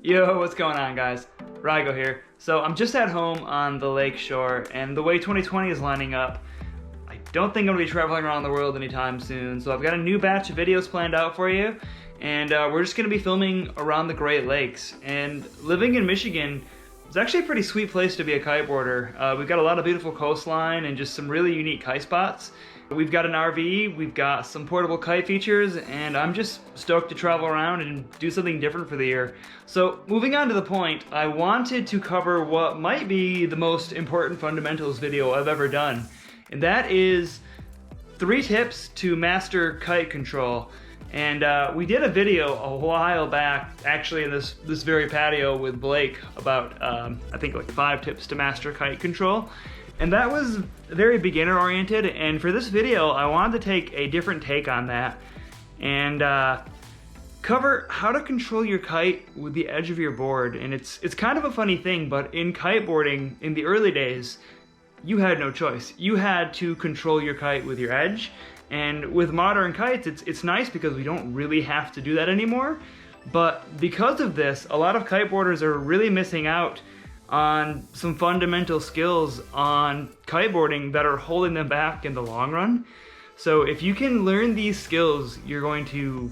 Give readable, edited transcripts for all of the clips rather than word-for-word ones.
Yo, what's going on, guys? Rygo here. So I'm just at home on the lake shore, and the way 2020 is lining up, I don't think I'm gonna be traveling around the world anytime soon. So I've got a new batch of videos planned out for you, and we're just gonna be filming around the Great Lakes. And living in Michigan is actually a pretty sweet place to be a kiteboarder. We've got a lot of beautiful coastline and just some really unique kite spots. We've got an RV, we've got some portable kite features, and I'm just stoked to travel around and do something different for the year. So moving on to the point, I wanted to cover what might be the most important fundamentals video I've ever done. And that is 3 tips to master kite control. And we did a video a while back, actually in this very patio with Blake about, I think like 5 tips to master kite control. And that was very beginner oriented, and for this video I wanted to take a different take on that and cover how to control your kite with the edge of your board. And it's kind of a funny thing, but in kiteboarding in the early days you had no choice. You had to control your kite with your edge, and with modern kites it's nice because we don't really have to do that anymore. But because of this, a lot of kiteboarders are really missing out on some fundamental skills on kiteboarding that are holding them back in the long run. So if you can learn these skills, you're going to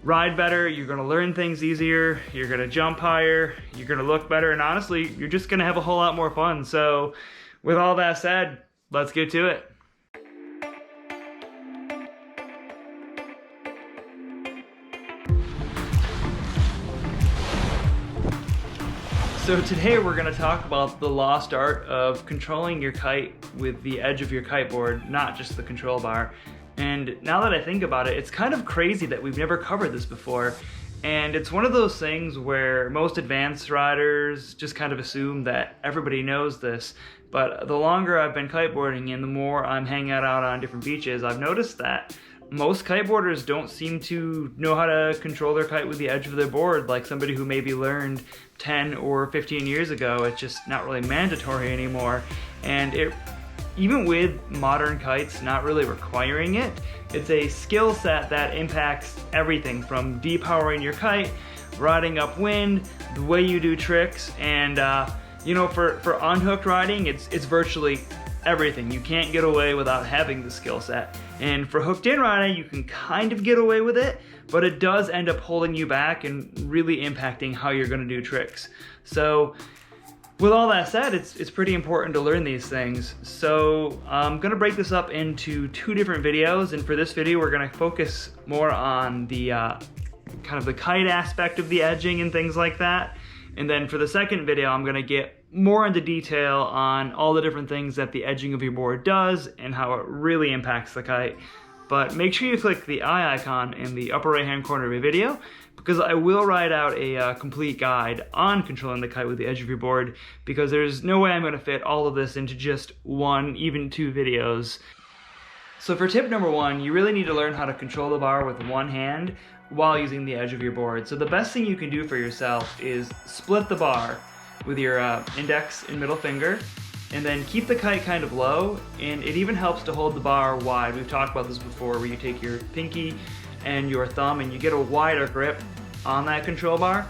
ride better, you're going to learn things easier, you're going to jump higher, you're going to look better, and honestly, you're just going to have a whole lot more fun. So with all that said, let's get to it. So today we're going to talk about the lost art of controlling your kite with the edge of your kiteboard, not just the control bar. And now that I think about it, it's kind of crazy that we've never covered this before. And it's one of those things where most advanced riders just kind of assume that everybody knows this. But the longer I've been kiteboarding and the more I'm hanging out on different beaches, I've noticed that most kiteboarders don't seem to know how to control their kite with the edge of their board like somebody who maybe learned 10 or 15 years ago. It's just not really mandatory anymore. And even with modern kites not really requiring it, it's a skill set that impacts everything from depowering your kite, riding upwind, the way you do tricks, and you know, for unhooked riding, it's virtually everything. You can't get away without having the skill set. And for hooked in riding, you can kind of get away with it, but it does end up holding you back and really impacting how you're going to do tricks. So with all that said, it's pretty important to learn these things. So I'm going to break this up into 2 different videos, and for this video we're going to focus more on the kind of the kite aspect of the edging and things like that. And then for the second video, I'm going to get more into detail on all the different things that the edging of your board does and how it really impacts the kite. But make sure you click the eye icon in the upper right hand corner of your video, because I will write out a complete guide on controlling the kite with the edge of your board, because there's no way I'm going to fit all of this into just 1, even 2 videos. So for tip number 1, you really need to learn how to control the bar with one hand while using the edge of your board. So the best thing you can do for yourself is split the bar with your index and middle finger, and then keep the kite kind of low, and it even helps to hold the bar wide. We've talked about this before, where you take your pinky and your thumb and you get a wider grip on that control bar.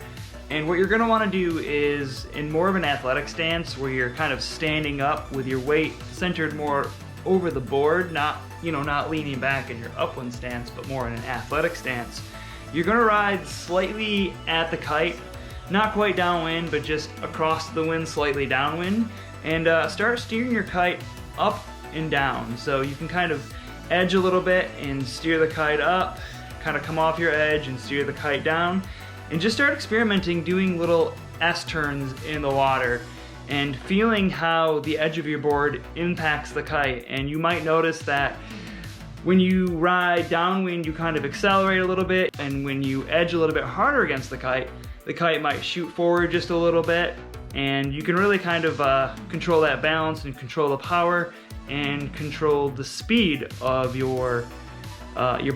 And what you're going to want to do is in more of an athletic stance, where you're kind of standing up with your weight centered more over the board, not leaning back in your upwind stance, but more in an athletic stance. You're going to ride slightly at the kite, not quite downwind, but just across the wind, slightly downwind, and start steering your kite up and down. So you can kind of edge a little bit and steer the kite up, kind of come off your edge and steer the kite down, and just start experimenting doing little S-turns in the water and feeling how the edge of your board impacts the kite. And you might notice that when you ride downwind, you kind of accelerate a little bit, and when you edge a little bit harder against the kite might shoot forward just a little bit, and you can really kind of control that balance and control the power and control the speed of your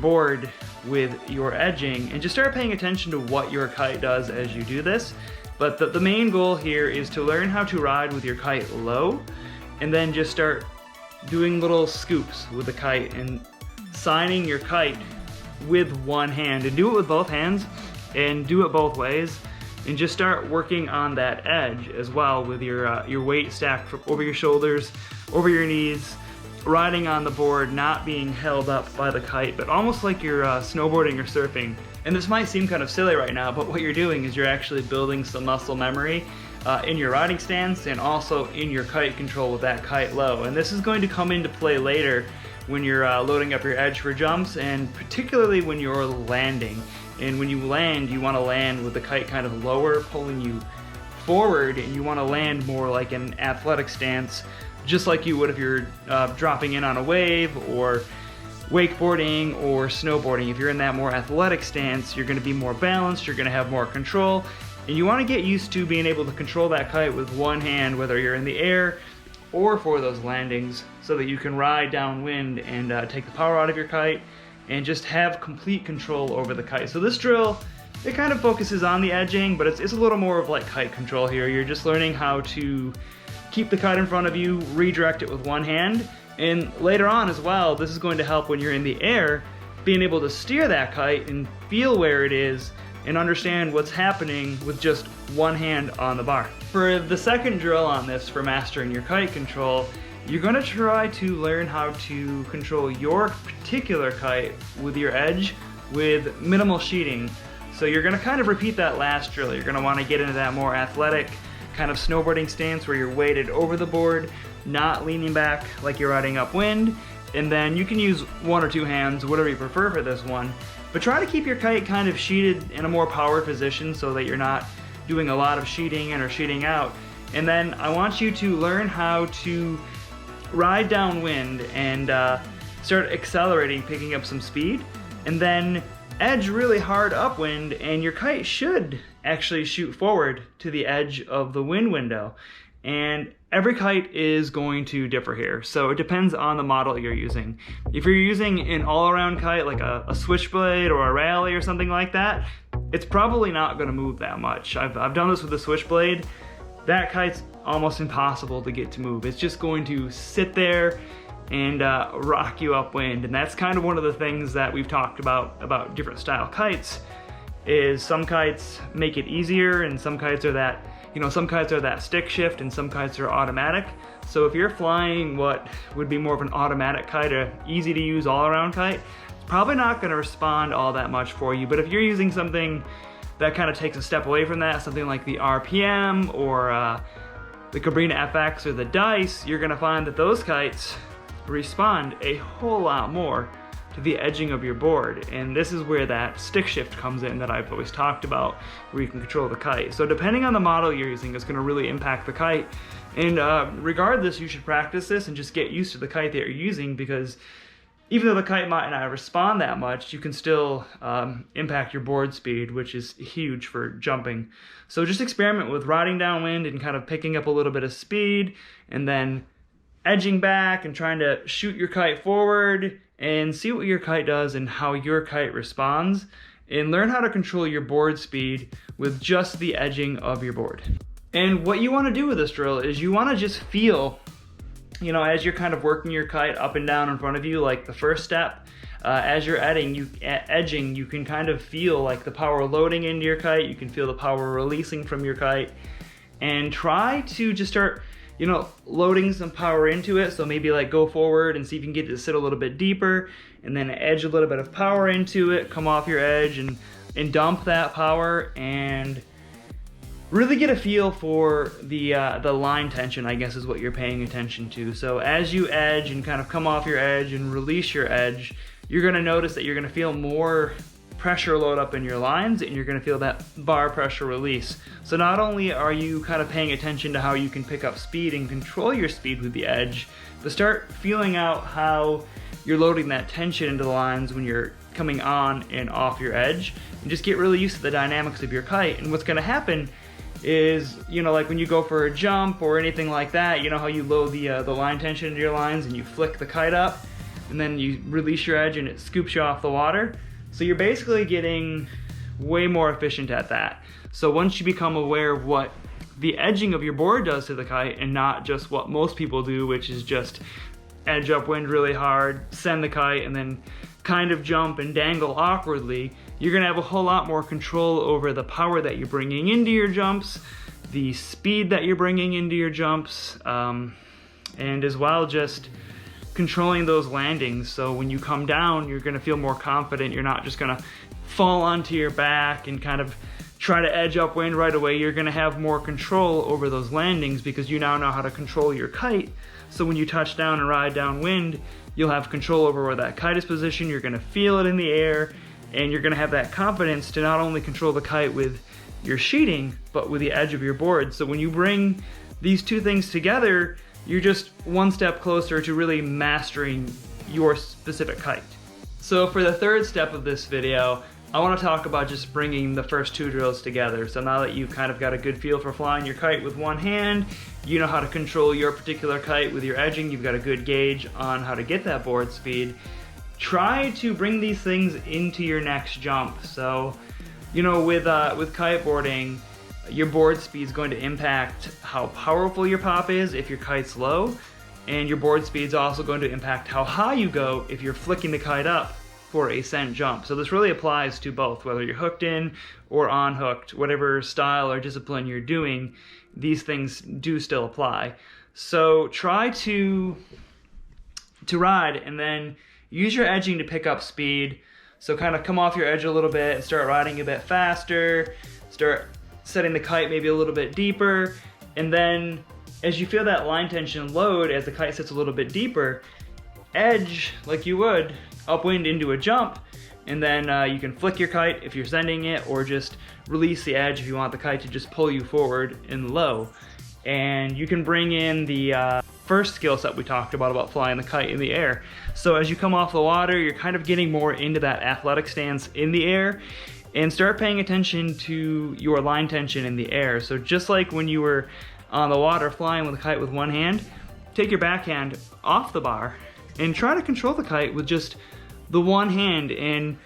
board with your edging, and just start paying attention to what your kite does as you do this. But the main goal here is to learn how to ride with your kite low, and then just start doing little scoops with the kite and signing your kite with one hand, and do it with both hands and do it both ways. and just start working on that edge as well with your weight stacked over your shoulders, over your knees, riding on the board, not being held up by the kite, but almost like you're snowboarding or surfing. And this might seem kind of silly right now, but what you're doing is you're actually building some muscle memory in your riding stance and also in your kite control with that kite low. And this is going to come into play later when you're loading up your edge for jumps, and particularly when you're landing. And when you land, you want to land with the kite kind of lower, pulling you forward, and you want to land more like an athletic stance, just like you would if you're dropping in on a wave or wakeboarding or snowboarding. If you're in that more athletic stance, you're going to be more balanced, you're going to have more control, and you want to get used to being able to control that kite with one hand, whether you're in the air or for those landings, so that you can ride downwind and take the power out of your kite and just have complete control over the kite. So this drill, it kind of focuses on the edging, but it's a little more of like kite control here. You're just learning how to keep the kite in front of you, redirect it with one hand, and later on as well, this is going to help when you're in the air, being able to steer that kite and feel where it is and understand what's happening with just one hand on the bar. For the second drill on this, for mastering your kite control, you're going to try to learn how to control your particular kite with your edge with minimal sheeting. So you're going to kind of repeat that last drill. You're going to want to get into that more athletic kind of snowboarding stance where you're weighted over the board, not leaning back like you're riding upwind, and then you can use one or two hands, whatever you prefer for this one, but try to keep your kite kind of sheeted in a more powered position so that you're not doing a lot of sheeting in or sheeting out. And then I want you to learn how to ride downwind and start accelerating, picking up some speed, and then edge really hard upwind, and your kite should actually shoot forward to the edge of the wind window. And every kite is going to differ here, so it depends on the model you're using. If you're using an all-around kite like a switchblade or a rally or something like that, it's probably not going to move that much. I've done this with the switchblade. That kite's almost impossible to get to move. It's just going to sit there and rock you upwind. And that's kind of one of the things that we've talked about different style kites, is some kites make it easier, and some kites are that, some kites are that stick shift, and some kites are automatic. So if you're flying what would be more of an automatic kite, a easy to use all-around kite, it's probably not going to respond all that much for you. But if you're using something that kind of takes a step away from that, something like the RPM or the Cabrina FX or the Dice, you're going to find that those kites respond a whole lot more to the edging of your board. And this is where that stick shift comes in that I've always talked about, where you can control the kite. So depending on the model you're using, it's going to really impact the kite. And regardless, you should practice this and just get used to the kite that you're using, because even though the kite might not respond that much, you can still impact your board speed, which is huge for jumping. So just experiment with riding downwind and kind of picking up a little bit of speed, and then edging back and trying to shoot your kite forward, and see what your kite does and how your kite responds, and learn how to control your board speed with just the edging of your board. And what you want to do with this drill is you want to just feel, as you're kind of working your kite up and down in front of you, like the first step, as you're edging, you can kind of feel like the power loading into your kite, you can feel the power releasing from your kite, and try to just start loading some power into it. So maybe like go forward and see if you can get it to sit a little bit deeper, and then edge a little bit of power into it, come off your edge and dump that power, and really get a feel for the line tension, I guess, is what you're paying attention to. So as you edge and kind of come off your edge and release your edge, you're gonna notice that you're gonna feel more pressure load up in your lines, and you're going to feel that bar pressure release. So not only are you kind of paying attention to how you can pick up speed and control your speed with the edge, but start feeling out how you're loading that tension into the lines when you're coming on and off your edge, and just get really used to the dynamics of your kite. And what's going to happen is, like when you go for a jump or anything like that, how you load the line tension into your lines and you flick the kite up, and then you release your edge and it scoops you off the water. So you're basically getting way more efficient at that. So once you become aware of what the edging of your board does to the kite, and not just what most people do, which is just edge upwind really hard, send the kite, and then kind of jump and dangle awkwardly, you're gonna have a whole lot more control over the power that you're bringing into your jumps, the speed that you're bringing into your jumps, and as well just controlling those landings. So when you come down, you're gonna feel more confident. You're not just gonna fall onto your back and kind of try to edge upwind right away. You're gonna have more control over those landings because you now know how to control your kite. So when you touch down and ride downwind, you'll have control over where that kite is positioned. You're gonna feel it in the air, and you're gonna have that confidence to not only control the kite with your sheeting, but with the edge of your board. So when you bring these two things together, you're just one step closer to really mastering your specific kite. So for the third step of this video, I want to talk about just bringing the first two drills together. So now that you've kind of got a good feel for flying your kite with one hand, you know how to control your particular kite with your edging, you've got a good gauge on how to get that board speed, try to bring these things into your next jump. So, you know, with kiteboarding, your board speed is going to impact how powerful your pop is if your kite's low, and your board speed is also going to impact how high you go if you're flicking the kite up for a sent jump. So this really applies to both, whether you're hooked in or unhooked, whatever style or discipline you're doing, these things do still apply. So try to ride and then use your edging to pick up speed. So kind of come off your edge a little bit and start riding a bit faster, start setting the kite maybe a little bit deeper, and then as you feel that line tension load as the kite sits a little bit deeper, edge like you would upwind into a jump, and then you can flick your kite if you're sending it, or just release the edge if you want the kite to just pull you forward and low. And you can bring in the first skill set we talked about flying the kite in the air. So as you come off the water, you're kind of getting more into that athletic stance in the air, and start paying attention to your line tension in the air. So just like when you were on the water flying with a kite with one hand, take your backhand off the bar and try to control the kite with just the one hand. And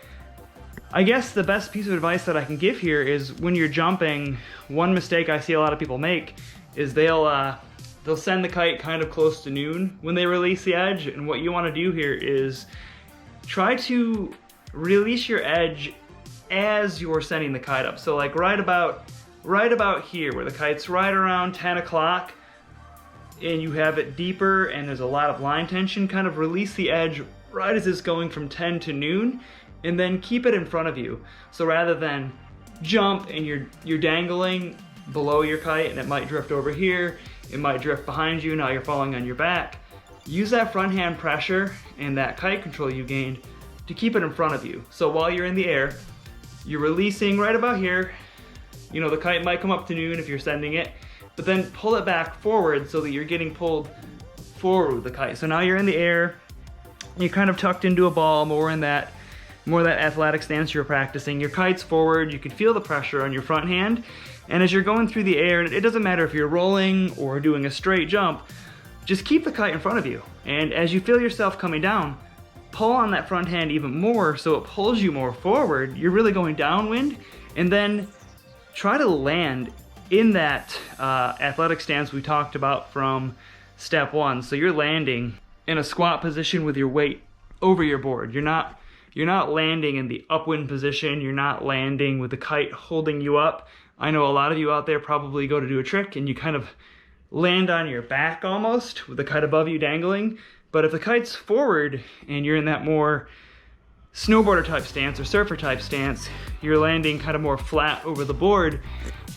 I guess the best piece of advice that I can give here is when you're jumping, one mistake I see a lot of people make is they'll send the kite kind of close to noon when they release the edge. And what you want to do here is try to release your edge as you're sending the kite up. So like right about here where the kite's right around 10 o'clock and you have it deeper and there's a lot of line tension, kind of release the edge right as it's going from 10 to noon, and then keep it in front of you. So rather than jump and you're dangling below your kite and it might drift over here, it might drift behind you, now you're falling on your back, use that front hand pressure and that kite control you gained to keep it in front of you. So while you're in the air, you're releasing right about here. You know, the kite might come up to noon if you're sending it, but then pull it back forward so that you're getting pulled forward with the kite. So now you're in the air, you're kind of tucked into a ball, more that athletic stance you're practicing. Your kite's forward, you can feel the pressure on your front hand, and as you're going through the air, it doesn't matter if you're rolling or doing a straight jump, just keep the kite in front of you. And as you feel yourself coming down, pull on that front hand even more so it pulls you more forward. You're really going downwind, and then try to land in that athletic stance we talked about from step one. So you're landing in a squat position with your weight over your board. You're not landing in the upwind position. You're not landing with the kite holding you up. I know a lot of you out there probably go to do a trick and you kind of land on your back almost with the kite above you dangling. But if the kite's forward and you're in that more snowboarder type stance or surfer type stance, you're landing kind of more flat over the board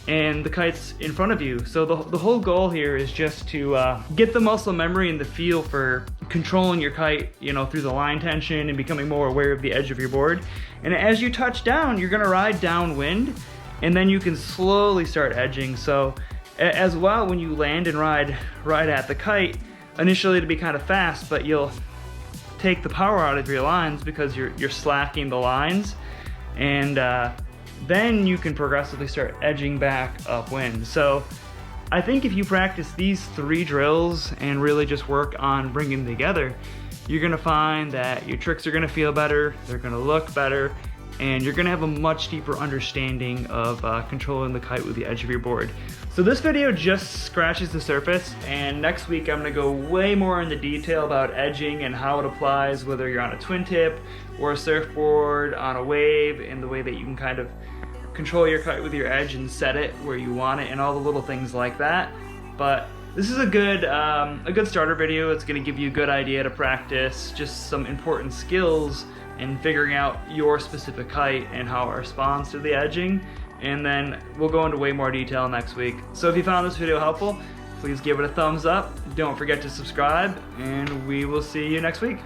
and the kite's in front of you. So the whole goal here is just to get the muscle memory and the feel for controlling your kite, you know, through the line tension and becoming more aware of the edge of your board. And as you touch down, you're gonna ride downwind, and then you can slowly start edging. So as well, when you land and ride at the kite, initially it'll be kind of fast, but you'll take the power out of your lines because you're slacking the lines, and then you can progressively start edging back upwind. So I think if you practice these 3 drills and really just work on bringing them together, you're gonna find that your tricks are gonna feel better, they're gonna look better, and you're gonna have a much deeper understanding of controlling the kite with the edge of your board. So this video just scratches the surface, and next week I'm gonna go way more into detail about edging and how it applies, whether you're on a twin tip or a surfboard, on a wave, and the way that you can kind of control your kite with your edge and set it where you want it and all the little things like that. But this is a good starter video. It's gonna give you a good idea to practice just some important skills in figuring out your specific kite and how it responds to the edging. And then we'll go into way more detail next week. So if you found this video helpful, please give it a thumbs up. Don't forget to subscribe, and we will see you next week.